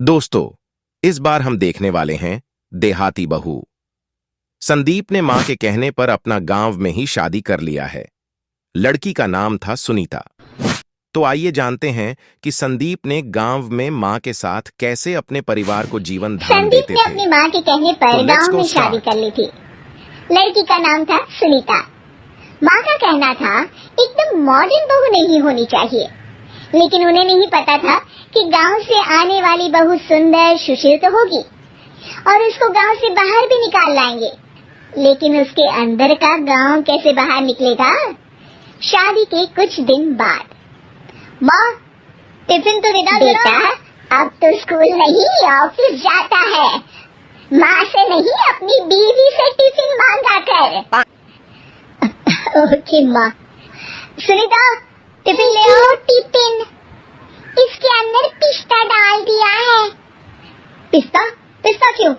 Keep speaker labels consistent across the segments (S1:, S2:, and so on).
S1: दोस्तों, इस बार हम देखने वाले हैं देहाती बहू। संदीप ने मां के कहने पर अपना गांव में ही शादी कर लिया है। लड़की का नाम था सुनीता। तो आइए जानते हैं कि संदीप ने गांव में मां के साथ कैसे अपने परिवार को जीवन धारण
S2: संदीप
S1: देते
S2: ने
S1: थे।
S2: अपनी माँ के कहने
S1: तो
S2: पर
S1: let's
S2: गांव
S1: go
S2: में शादी
S1: start।
S2: कर ली थी। लड़की का नाम था सुनीता। माँ का कहना था एकदम मॉडर्न बहू नहीं होनी चाहिए, लेकिन उन्हें नहीं पता था कि गांव से आने वाली बहू सुंदर सुशील तो होगी और उसको गांव से बाहर भी निकाल लाएंगे, लेकिन उसके अंदर का गांव कैसे बाहर निकलेगा। शादी के कुछ दिन बाद माँ, टिफिन तो देना बेटा, अब तो स्कूल नहीं ऑफिस जाता है। माँ से नहीं अपनी बीवी से टिफिन मांगा कर। ओके माँ। सुनीता, टिफिन ले आओ। टिफिन इसके अंदर पिस्ता डाल दिया है। पिस्ता? पिस्ता क्यों?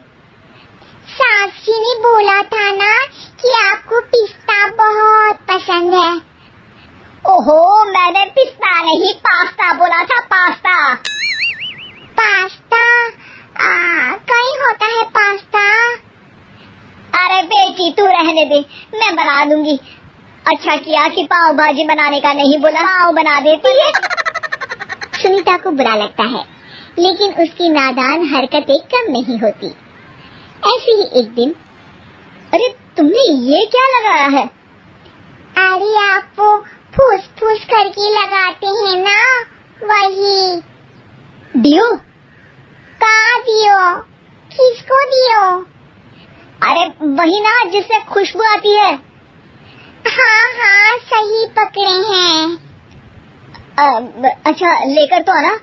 S2: सास जी ने बोला था ना कि आपको पिस्ता बहुत पसंद है। ओहो, मैंने पिस्ता नहीं पास्ता बोला था। पास्ता। पास्ता? कहीं होता है पास्ता? अरे बेटी तू रहने दे, मैं बना दूंगी। अच्छा किया कि पाव भाजी बनाने का नहीं बोला, पाव बना देती है। सुनीता को बुरा लगता है, लेकिन उसकी नादान हरकतें कम नहीं होती। ऐसे ही एक दिन, अरे तुमने ये क्या लगाया है? अरे आप वो फूस फूस करके लगाते हैं ना, वही। दियो? कहाँ दियो? किसको दियो? अरे वही ना जिससे खुशबू आती है। हाँ सही पकड़े हैं। अच्छा लेकर तो आना।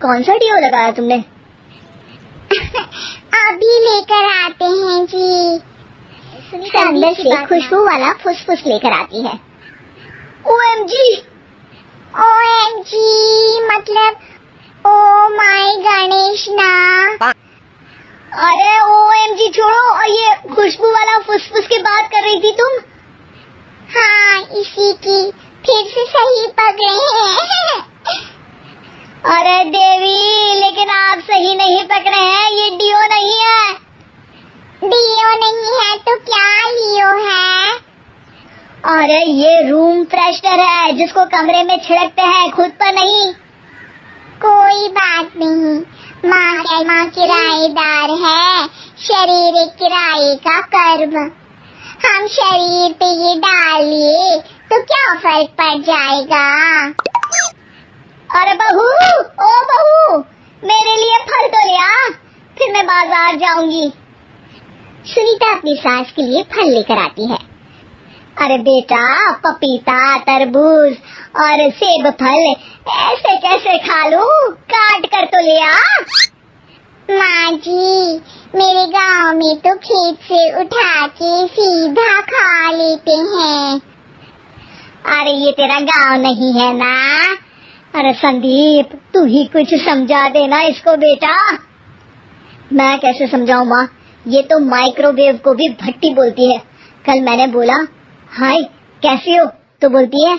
S2: कौन सा डियो लगाया तुमने? अभी लेकर आते हैं जी। अंदर से खुशबू वाला फुसफुस लेकर आती है। OMG! OMG मतलब ओ माय गणेश ना। अरे OMG छोड़ो, और ये खुशबू वाला फुसफुस की बात कर रही थी तुम? हाँ इसी की, फिर से सही पकड़े हैं। अरे देवी, लेकिन आप सही नहीं पकड़े हैं, ये डियो नहीं है। डियो नहीं है तो क्या लियो है? अरे ये रूम फ्रेशनर है जिसको कमरे में छिड़कते हैं, खुद पर नहीं। कोई बात नहीं, माँ किराएदार है, शरीर एक किराए का कर्म। हम शरीर पे ये डाल लिए तो क्या फर्क पड़ जाएगा। अरे बहू, ओ बहू, मेरे लिए फल तो ले आ, फिर मैं बाजार जाऊंगी। सुनीता अपनी सास के लिए फल लेकर आती है। अरे बेटा, पपीता, तरबूज और सेब फल ऐसे कैसे खा लूं? काट कर तो ले आ। माँ जी, मेरे गांव में तो खेत से उठा के सीधा खा लेते हैं। अरे ये तेरा गांव नहीं है ना। अरे संदीप, तू ही कुछ समझा देना इसको बेटा। मैं कैसे समझाऊं माँ, ये तो माइक्रोवेव को भी भट्टी बोलती है। कल मैंने बोला हाय कैसी हो, तो बोलती है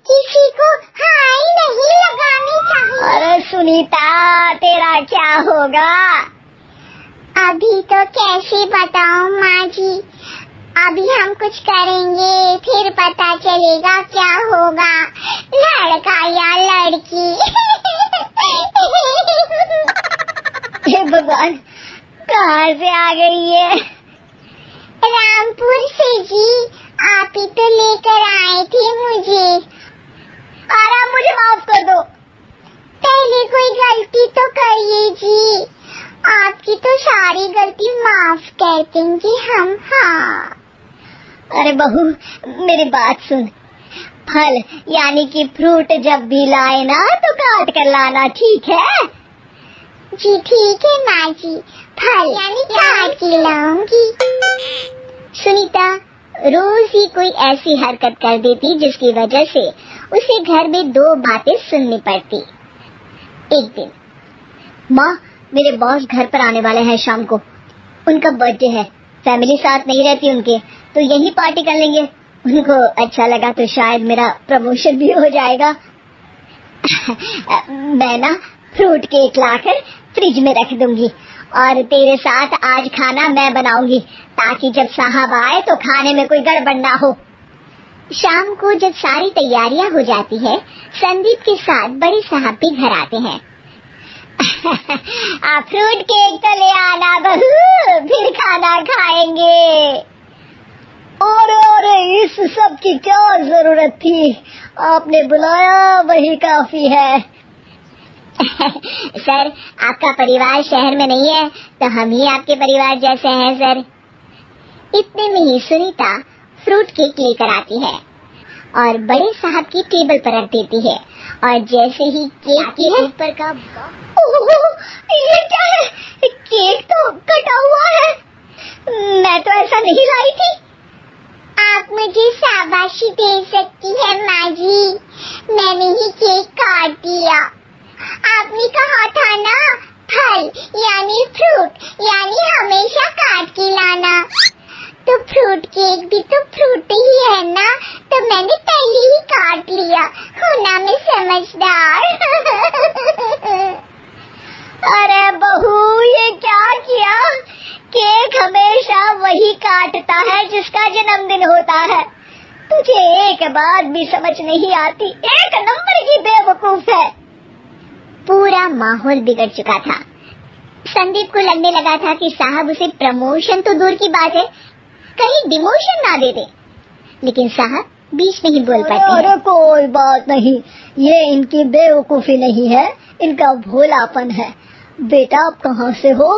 S2: किसी को हाय नहीं लगानी चाहिए। अरे सुनीता, तेरा क्या होगा? अभी तो कैसे बताऊं माँ जी, अभी हम कुछ करेंगे फिर पता चलेगा क्या होगा, लड़का या लड़की। हे भगवान, कहाँ से आ गई ये? रामपुर से जी, आप ही तो लेकर आए थे मुझे। अरे मुझे माफ कर दो। पहले कोई गलती तो करिए जी, आपकी तो सारी गलती माफ कर देंगे हम। हाँ। अरे बहू, मेरी बात सुन। फल यानी कि फ्रूट जब भी लाए ना तो काट कर लाना, ठीक है? जी ठीक है माँ जी, फल यानी काट के लाऊंगी। सुनीता रोज ही कोई ऐसी हरकत कर देती जिसकी वजह से उसे घर में दो बातें सुननी पड़ती। एक दिन, माँ मेरे बॉस घर पर आने वाले हैं शाम को, उनका बर्थडे है, फैमिली साथ नहीं रहती उनके, तो यही पार्टी कर लेंगे। उनको अच्छा लगा तो शायद मेरा प्रमोशन भी हो जाएगा। मैं ना फ्रूट केक लाकर फ्रिज में रख दूंगी और तेरे साथ आज खाना मैं बनाऊंगी, ताकि जब साहब आए तो खाने में कोई गड़बड़ ना हो। शाम को जब सारी तैयारियां हो जाती है, संदीप के साथ बड़े साहब भी घर आते हैं। आप फ्रूट केक तो ले आना बहू, फिर खाना खाएंगे। और इस सब की क्या जरूरत थी, आपने बुलाया वही काफी है। सर, आपका परिवार शहर में नहीं है तो हम ही आपके परिवार जैसे हैं सर। इतने में ही सुनीता फ्रूट केक लेकर आती है और बड़े साहब की टेबल पर रख देती है, और जैसे ही केक के ऊपर का ओह, ये क्या है? केक तो कटा हुआ है, मैं तो ऐसा नहीं लाई थी। आप मुझे शाबाशी दे सकती है माँ जी, मैंने ही केक काट दिया। आपने कहा था ना, फल यानी फ्रूट यानी हमेशा काट के लाना, तो फ्रूट केक भी तो फ्रूट ही है ना, तो मैंने पहले ही काट लिया, होना मैं समझदार। अरे बहू, ये क्या किया? केक हमेशा वही काटता है जिसका जन्मदिन होता है। तुझे एक बात भी समझ नहीं आती, एक नंबर की बेवकूफ है। पूरा माहौल बिगड़ चुका था। संदीप को लगने लगा था कि साहब उसे प्रमोशन तो दूर की बात है, कहीं डिमोशन ना दे दे, लेकिन साहब बीच में ही बोल पाते हैं। अरे कोई बात नहीं, ये इनकी बेवकूफी नहीं है, इनका भोलापन है। बेटा आप कहाँ से हो?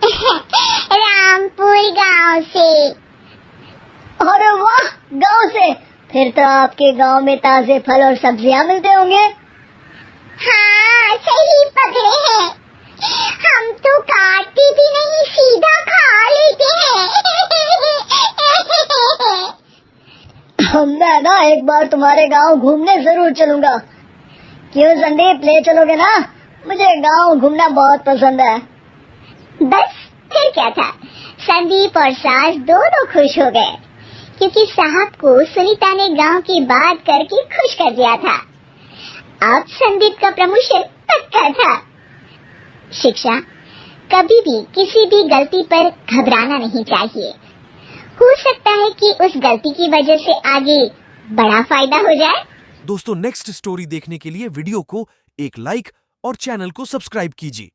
S2: रामपुर गांव से। अरे वाह, गांव से, फिर तो आपके गांव में ताजे फल और सब्जियां मिलते होंगे। हाँ, सही पकड़े हैं, हम तो काटते भी नहीं, सीधा खा लेते हैं। मैं ना एक बार तुम्हारे गांव घूमने जरूर चलूंगा। क्यों संदीप, ले चलोगे ना? मुझे गांव घूमना बहुत पसंद है। बस फिर क्या था, संदीप और सास दोनों खुश हो गए, क्योंकि साहब को सुनीता ने गांव की बात करके खुश कर दिया था। अब संदीप का प्रमोशन पक्का था। शिक्षा, कभी भी किसी भी गलती पर घबराना नहीं चाहिए। हो सकता है कि उस गलती की वजह से आगे बड़ा फायदा हो जाए।
S3: दोस्तों, नेक्स्ट स्टोरी देखने के लिए वीडियो को एक लाइक और चैनल को सब्सक्राइब कीजिए।